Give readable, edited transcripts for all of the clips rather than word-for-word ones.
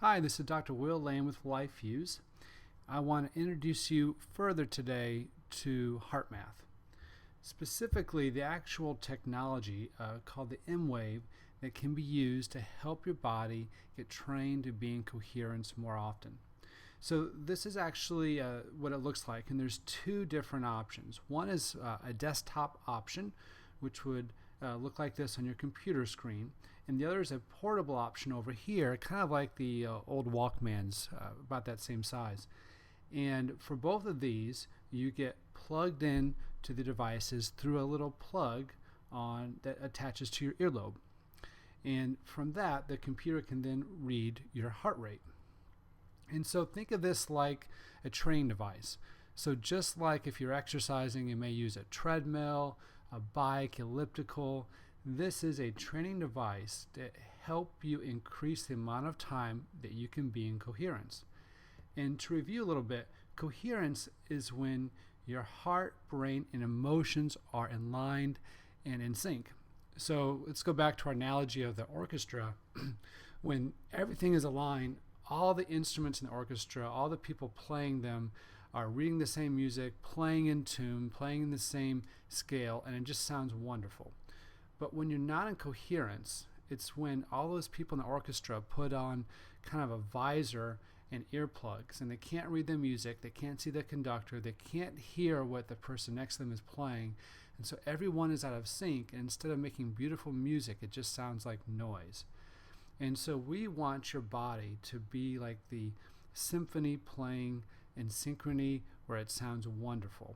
Hi, this is Dr. Will Lane with LifeFuse. I want to introduce you further today to HeartMath. Specifically, the actual technology called the M-Wave that can be used to help your body get trained to be in coherence more often. So this is actually what it looks like, and there's two different options. One is a desktop option, which would look like this on your computer screen, and the other is a portable option over here, kind of like the old Walkmans, about that same size. And for both of these, you get plugged in to the devices through a little plug that attaches to your earlobe. And from that, the computer can then read your heart rate. And so think of this like a training device. So just like if you're exercising, you may use a treadmill, a bike, elliptical. This is a training device to help you increase the amount of time that you can be in coherence. And to review a little bit, coherence is when your heart, brain, and emotions are aligned and in sync. So let's go back to our analogy of the orchestra. When everything is aligned, all the instruments in the orchestra, all the people playing them are reading the same music, playing in tune, playing in the same scale, and it just sounds wonderful. But when you're not in coherence, it's when all those people in the orchestra put on kind of a visor and earplugs, and they can't read the music, they can't see the conductor, they can't hear what the person next to them is playing, and so everyone is out of sync, and instead of making beautiful music, it just sounds like noise. And so we want your body to be like the symphony playing in synchrony where it sounds wonderful.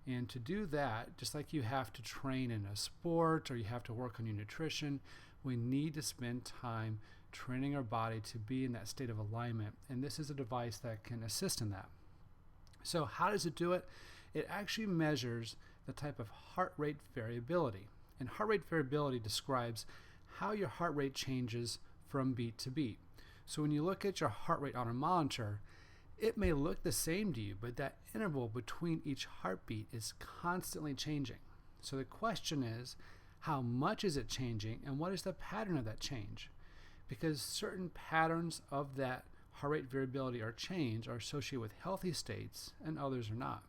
And to do that, just like you have to train in a sport or you have to work on your nutrition, we need to spend time training our body to be in that state of alignment. And this is a device that can assist in that. So how does it do it? It actually measures the type of heart rate variability. And heart rate variability describes how your heart rate changes from beat to beat. So when you look at your heart rate on a monitor, it may look the same to you, but that interval between each heartbeat is constantly changing. So the question is, how much is it changing and what is the pattern of that change? Because certain patterns of that heart rate variability or change are associated with healthy states and others are not.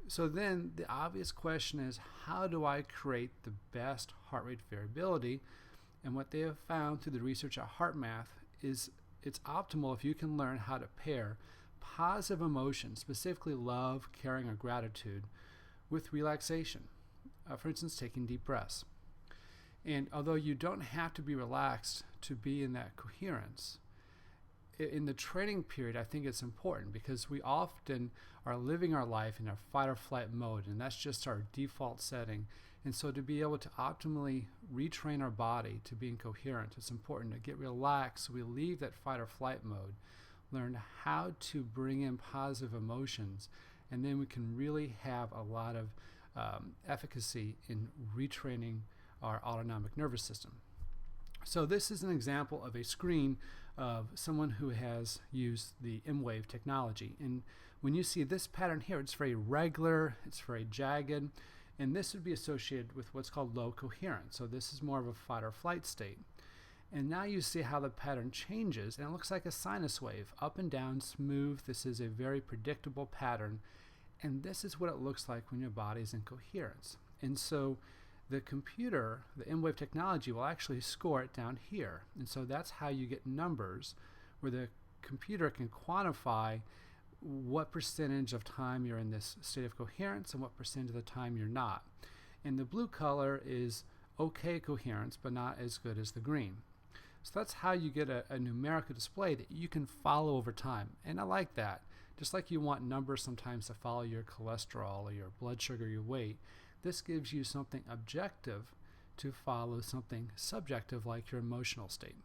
So then the obvious question is, how do I create the best heart rate variability? And what they have found through the research at HeartMath is it's optimal if you can learn how to pair positive emotions, specifically love, caring, or gratitude, with relaxation. For instance, taking deep breaths. And although you don't have to be relaxed to be in that coherence, in the training period, I think it's important because we often are living our life in a fight or flight mode, and that's just our default setting. And so to be able to optimally retrain our body to be in coherence, it's important to get relaxed so we leave that fight or flight mode, learn how to bring in positive emotions, and then we can really have a lot of efficacy in retraining our autonomic nervous system. So this is an example of a screen of someone who has used the M-Wave technology. And when you see this pattern here, it's very regular, it's very jagged, and this would be associated with what's called low coherence. So this is more of a fight or flight state. And now you see how the pattern changes, and it looks like a sinus wave, up and down, smooth. This is a very predictable pattern, and this is what it looks like when your body is in coherence. And so the computer, the M-Wave technology, will actually score it down here. And so that's how you get numbers where the computer can quantify what percentage of time you're in this state of coherence and what percentage of the time you're not. And the blue color is okay coherence, but not as good as the green. So that's how you get a numerical display that you can follow over time. And I like that. Just like you want numbers sometimes to follow your cholesterol or your blood sugar, your weight, this gives you something objective to follow something subjective like your emotional state.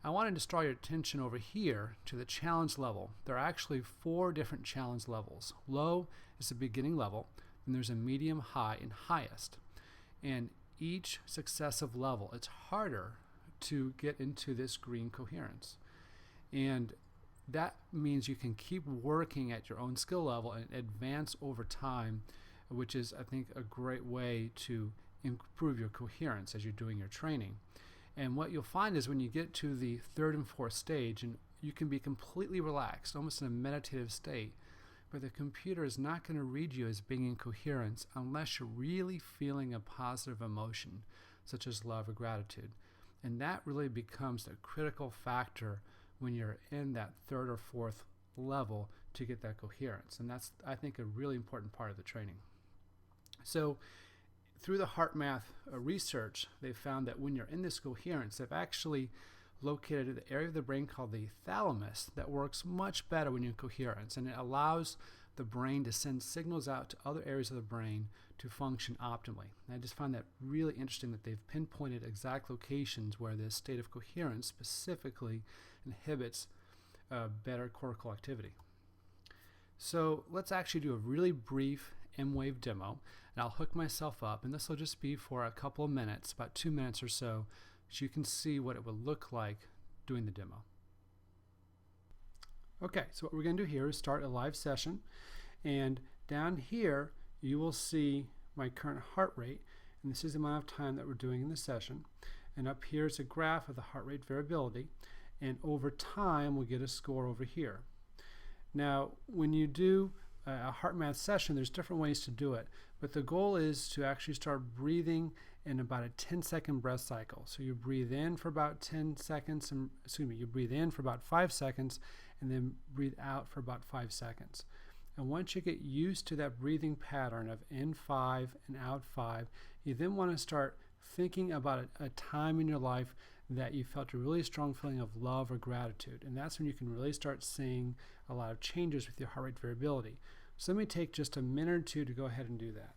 I wanted to draw your attention over here to the challenge level. There are actually 4 different challenge levels. Low is the beginning level, then there's a medium, high, and highest. And each successive level, it's harder to get into this green coherence. And that means you can keep working at your own skill level and advance over time, which is, I think, a great way to improve your coherence as you're doing your training. And what you'll find is when you get to the third and fourth stage, and you can be completely relaxed, almost in a meditative state, but the computer is not going to read you as being in coherence unless you're really feeling a positive emotion, such as love or gratitude. And that really becomes a critical factor when you're in that third or fourth level to get that coherence. And that's, I think, a really important part of the training. So through the HeartMath research, they found that when you're in this coherence, they've actually located an area of the brain called the thalamus that works much better when you're in coherence, and it allows the brain to send signals out to other areas of the brain to function optimally. And I just found that really interesting that they've pinpointed exact locations where this state of coherence specifically inhibits better cortical activity. So let's actually do a really brief M-Wave demo, and I'll hook myself up, and this will just be for a couple of minutes, about 2 minutes or so you can see what it would look like doing the demo. Okay, so what we're going to do here is start a live session, and down here you will see my current heart rate, and this is the amount of time that we're doing in the session, and up here is a graph of the heart rate variability, and over time we'll get a score over here. Now when you do a HeartMath session, there's different ways to do it, but the goal is to actually start breathing in about a 10-second breath cycle. So you breathe in for about 10 seconds, and you breathe in for about 5 seconds, and then breathe out for about 5 seconds. And once you get used to that breathing pattern of in 5 and out 5, you then want to start thinking about a time in your life that you felt a really strong feeling of love or gratitude. And that's when you can really start seeing a lot of changes with your heart rate variability. So let me take just a minute or two to go ahead and do that.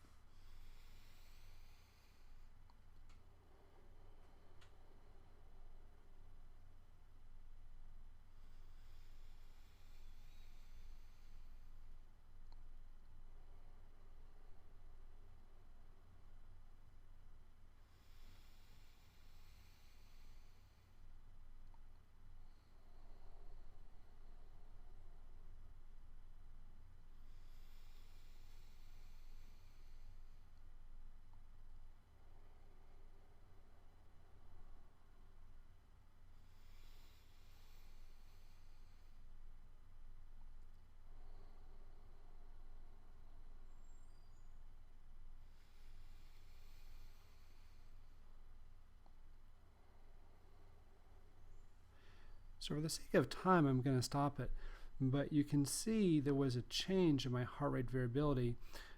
So for the sake of time, I'm going to stop it. But you can see there was a change in my heart rate variability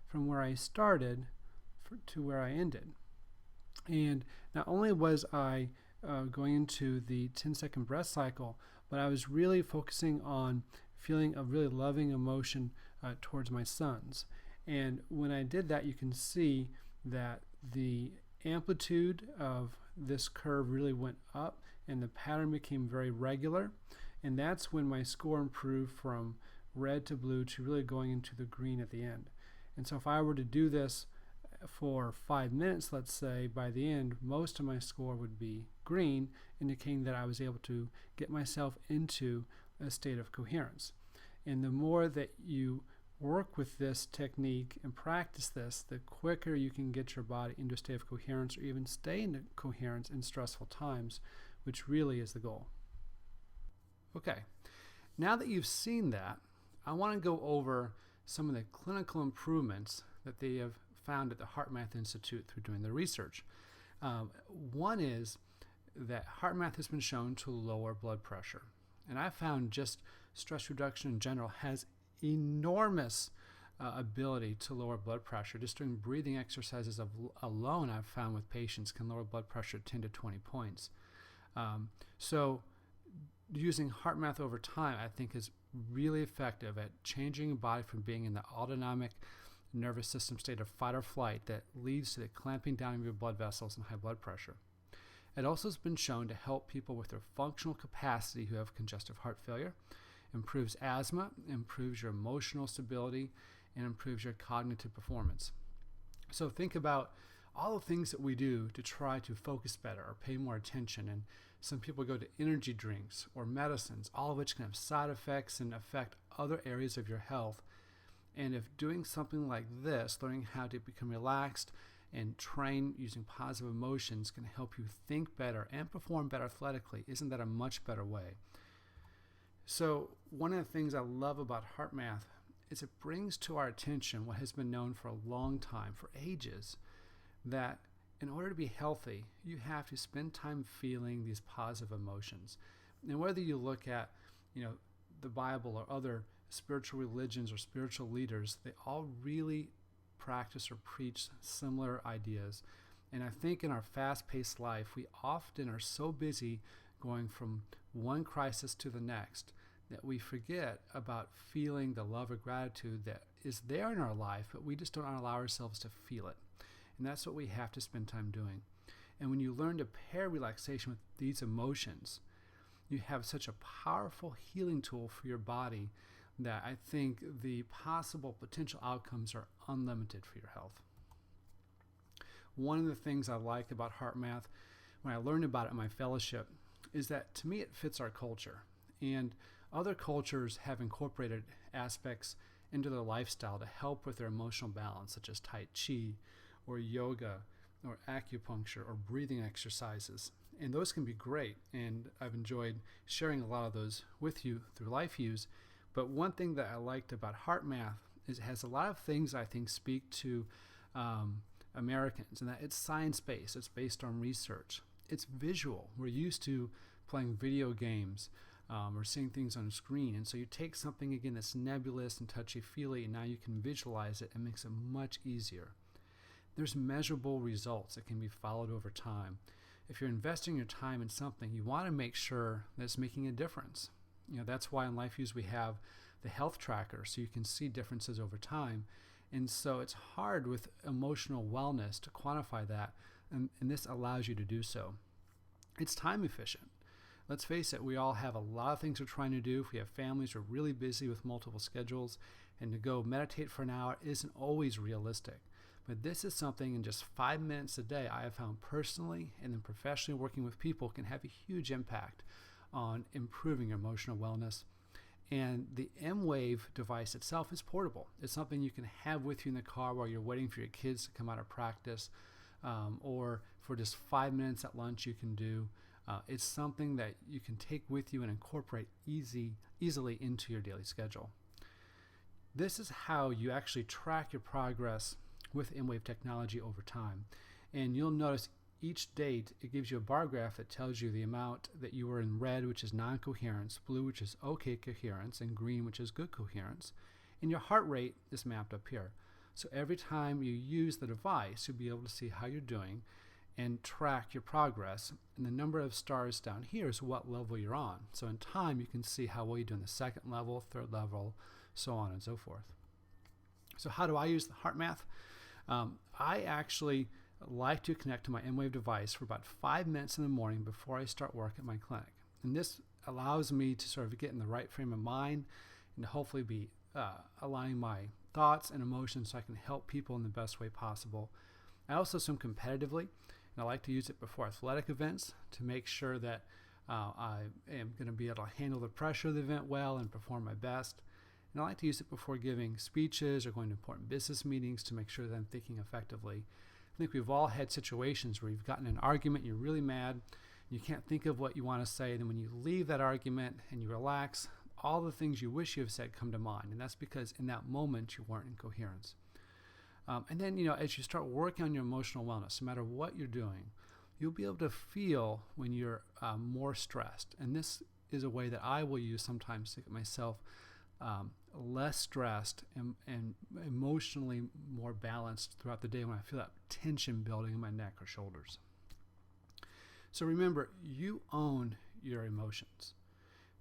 from where I started to where I ended. And not only was I going into the 10-second breath cycle, but I was really focusing on feeling a really loving emotion towards my sons. And when I did that, you can see that the amplitude of this curve really went up and the pattern became very regular, and that's when my score improved from red to blue to really going into the green at the end. And so if I were to do this for 5 minutes, let's say, by the end most of my score would be green, indicating that I was able to get myself into a state of coherence. And the more that you work with this technique and practice this, the quicker you can get your body into a state of coherence, or even stay in coherence in stressful times, which really is the goal. Okay, now that you've seen that, I want to go over some of the clinical improvements that they have found at the HeartMath Institute through doing their research. One is that HeartMath has been shown to lower blood pressure. And I found just stress reduction in general has enormous ability to lower blood pressure. Just doing breathing exercises alone, I've found with patients, can lower blood pressure 10 to 20 points. So using HeartMath over time, I think, is really effective at changing your body from being in the autonomic nervous system state of fight or flight that leads to the clamping down of your blood vessels and high blood pressure. It also has been shown to help people with their functional capacity who have congestive heart failure, improves asthma, improves your emotional stability, and improves your cognitive performance. So think about all the things that we do to try to focus better or pay more attention. And some people go to energy drinks or medicines, all of which can have side effects and affect other areas of your health. And if doing something like this, learning how to become relaxed and train using positive emotions can help you think better and perform better athletically. Isn't that a much better way? So one of the things I love about HeartMath is it brings to our attention what has been known for a long time, for ages, that in order to be healthy, you have to spend time feeling these positive emotions. And whether you look at, the Bible or other spiritual religions or spiritual leaders, they all really practice or preach similar ideas. And I think in our fast-paced life, we often are so busy going from one crisis to the next that we forget about feeling the love or gratitude that is there in our life, but we just don't allow ourselves to feel it. And that's what we have to spend time doing. And when you learn to pair relaxation with these emotions, you have such a powerful healing tool for your body that I think the possible potential outcomes are unlimited for your health. One of the things I like about HeartMath, when I learned about it in my fellowship, is that to me it fits our culture. And other cultures have incorporated aspects into their lifestyle to help with their emotional balance, such as Tai Chi or yoga or acupuncture or breathing exercises. And those can be great, and I've enjoyed sharing a lot of those with you through LifeViews. But one thing that I liked about HeartMath is it has a lot of things I think speak to Americans, and that it's science-based, it's based on research, it's visual. We're used to playing video games or seeing things on a screen, and so you take something again that's nebulous and touchy-feely, and now you can visualize it and makes it much easier. There's measurable results that can be followed over time. If you're investing your time in something, you want to make sure that it's making a difference. That's why in LifeViews we have the health tracker, so you can see differences over time. And so it's hard with emotional wellness to quantify that, and this allows you to do so. It's time efficient. Let's face it, we all have a lot of things we're trying to do. If we have families, we're really busy with multiple schedules, and to go meditate for an hour isn't always realistic. But this is something in just 5 minutes a day I have found personally and then professionally working with people can have a huge impact on improving your emotional wellness. And the M-Wave device itself is portable. It's something you can have with you in the car while you're waiting for your kids to come out of practice, or for just 5 minutes at lunch you can do. It's something that you can take with you and incorporate easily into your daily schedule. This is how you actually track your progress with M-Wave technology over time. And you'll notice each date, it gives you a bar graph that tells you the amount that you were in red, which is non-coherence, blue, which is okay coherence, and green, which is good coherence. And your heart rate is mapped up here. So every time you use the device, you'll be able to see how you're doing and track your progress. And the number of stars down here is what level you're on. So in time, you can see how well you do in the second level, third level, so on and so forth. So how do I use the HeartMath? I actually like to connect to my M-Wave device for about 5 minutes in the morning before I start work at my clinic. And this allows me to sort of get in the right frame of mind and to hopefully be aligning my thoughts and emotions so I can help people in the best way possible. I also swim competitively, and I like to use it before athletic events to make sure that I am going to be able to handle the pressure of the event well and perform my best. And I like to use it before giving speeches or going to important business meetings to make sure that I'm thinking effectively. I think we've all had situations where you've gotten in an argument, you're really mad, you can't think of what you want to say, and then when you leave that argument and you relax, all the things you wish you have said come to mind, and that's because in that moment you weren't in coherence. And then, as you start working on your emotional wellness, no matter what you're doing, you'll be able to feel when you're more stressed. And this is a way that I will use sometimes to get myself less stressed and emotionally more balanced throughout the day when I feel that tension building in my neck or shoulders. So remember, you own your emotions.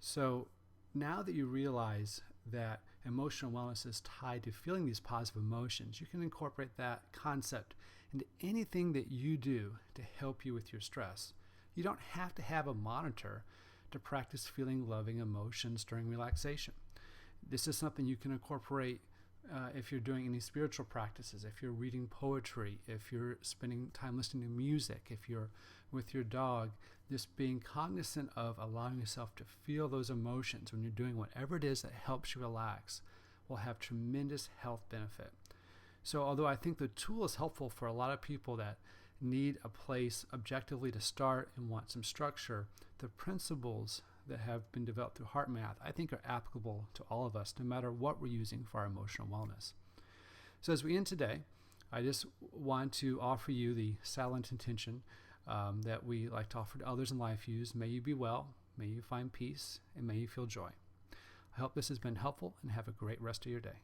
So now that you realize that emotional wellness is tied to feeling these positive emotions, you can incorporate that concept into anything that you do to help you with your stress. You don't have to have a monitor to practice feeling loving emotions during relaxation. This is something you can incorporate if you're doing any spiritual practices, if you're reading poetry, if you're spending time listening to music, if you're with your dog. Just being cognizant of allowing yourself to feel those emotions when you're doing whatever it is that helps you relax will have tremendous health benefit. So although I think the tool is helpful for a lot of people that need a place objectively to start and want some structure, the principles that have been developed through HeartMath I think are applicable to all of us, no matter what we're using for our emotional wellness. So as we end today, I just want to offer you the silent intention that we like to offer to others in Life Use. May you be well, may you find peace, and may you feel joy. I hope this has been helpful, and have a great rest of your day.